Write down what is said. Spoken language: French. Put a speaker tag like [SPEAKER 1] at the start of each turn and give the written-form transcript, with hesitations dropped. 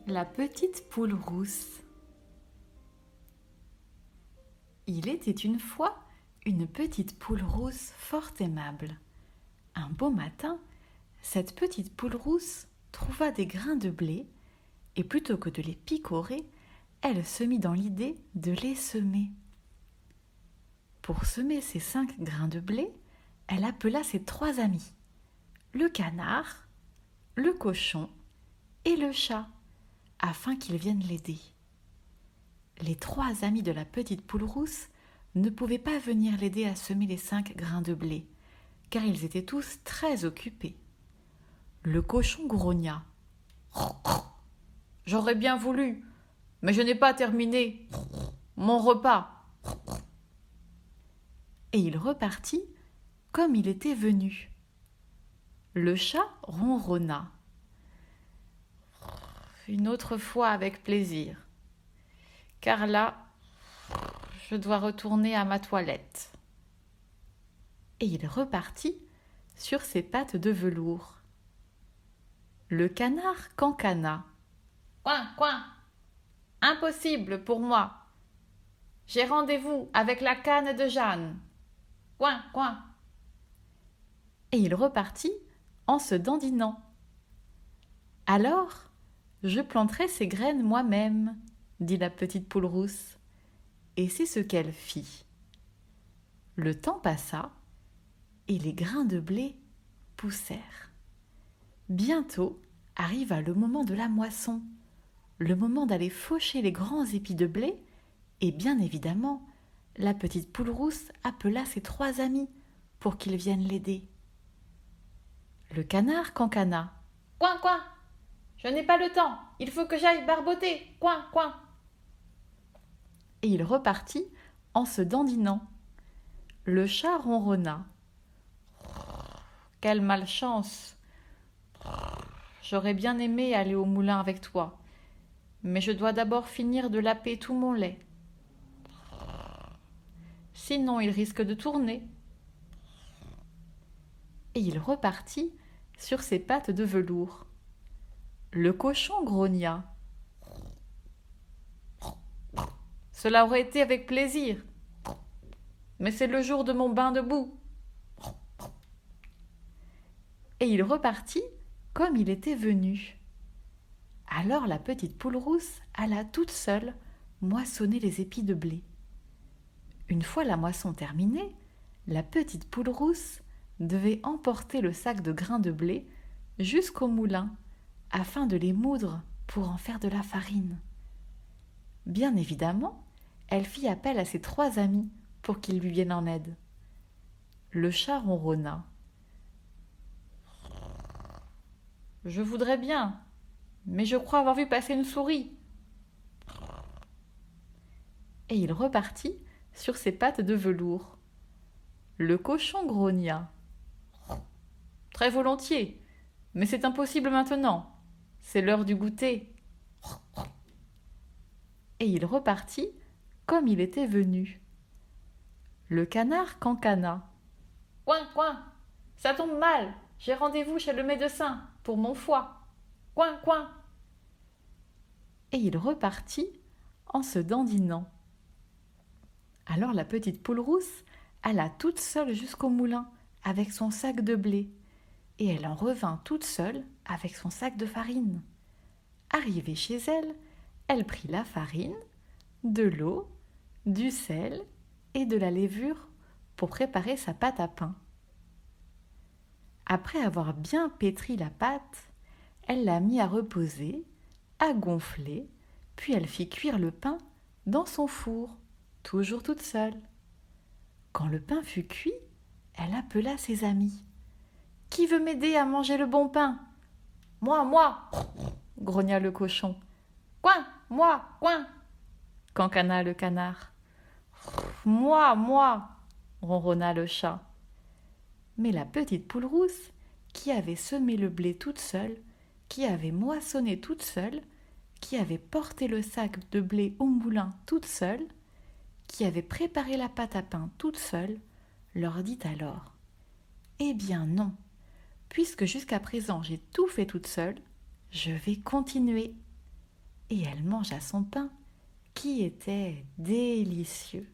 [SPEAKER 1] La petite poule rousse. Il était une fois une petite poule rousse fort aimable. Un beau matin, cette petite poule rousse trouva des grains de blé et plutôt que de les picorer, elle se mit dans l'idée de les semer. Pour semer ces 5 grains de blé, elle appela ses 3 amis, le canard, le cochon et le chat, afin qu'ils viennent l'aider. Les 3 amis de la petite poule rousse ne pouvaient pas venir l'aider à semer les 5 grains de blé, car ils étaient tous très occupés. Le cochon grogna. « J'aurais bien voulu, mais je n'ai pas terminé mon repas. » Et il repartit comme il était venu. Le chat ronronna. « Une autre fois avec plaisir, car là, je dois retourner à ma toilette. » Et il repartit sur ses pattes de velours. Le canard cancana. « Coin, coin, impossible pour moi. J'ai rendez-vous avec la canne de Jeanne. Coin, coin. » Et il repartit en se dandinant. « Alors, je planterai ces graines moi-même, dit la petite poule rousse. Et c'est ce qu'elle fit. Le temps passa et les grains de blé poussèrent. Bientôt arriva le moment de la moisson, le moment d'aller faucher les grands épis de blé, et bien évidemment, la petite poule rousse appela ses 3 amis pour qu'ils viennent l'aider. Le canard cancana. « Coin, coin, je n'ai pas le temps, il faut que j'aille barboter, coin, coin. » Et il repartit en se dandinant. Le chat ronronna. « Quelle malchance! J'aurais bien aimé aller au moulin avec toi, mais je dois d'abord finir de laper tout mon lait. Sinon, il risque de tourner. » Et il repartit sur ses pattes de velours. Le cochon grogna. « Cela aurait été avec plaisir, mais c'est le jour de mon bain de boue. » Et il repartit comme il était venu. Alors la petite poule rousse alla toute seule moissonner les épis de blé. Une fois la moisson terminée, la petite poule rousse devait emporter le sac de grains de blé jusqu'au moulin afin de les moudre pour en faire de la farine. Bien évidemment, elle fit appel à ses 3 amis pour qu'ils lui viennent en aide. Le chat ronronna. « Je voudrais bien, mais je crois avoir vu passer une souris. » Et il repartit sur ses pattes de velours. Le cochon grogna. « Très volontiers, mais c'est impossible maintenant. C'est l'heure du goûter. » Et il repartit comme il était venu. Le canard cancana. « Coin, coin, ça tombe mal, j'ai rendez-vous chez le médecin pour mon foie. Coin, coin. » Et il repartit en se dandinant. Alors la petite poule rousse alla toute seule jusqu'au moulin avec son sac de blé, et elle en revint toute seule avec son sac de farine. Arrivée chez elle, elle prit la farine, de l'eau, du sel et de la levure pour préparer sa pâte à pain. Après avoir bien pétri la pâte, elle la mit à reposer, à gonfler, puis elle fit cuire le pain dans son four, toujours toute seule. Quand le pain fut cuit, elle appela ses amis. « Qui veut m'aider à manger le bon pain ?»« Moi, moi !» grogna le cochon. « Coin, moi, coin !» cancana le canard. « Moi, moi !» ronronna le chat. Mais la petite poule rousse, qui avait semé le blé toute seule, qui avait moissonné toute seule, qui avait porté le sac de blé au moulin toute seule, qui avait préparé la pâte à pain toute seule, leur dit alors : « Eh bien non, puisque jusqu'à présent j'ai tout fait toute seule, je vais continuer. » et elle mangea son pain, qui était délicieux.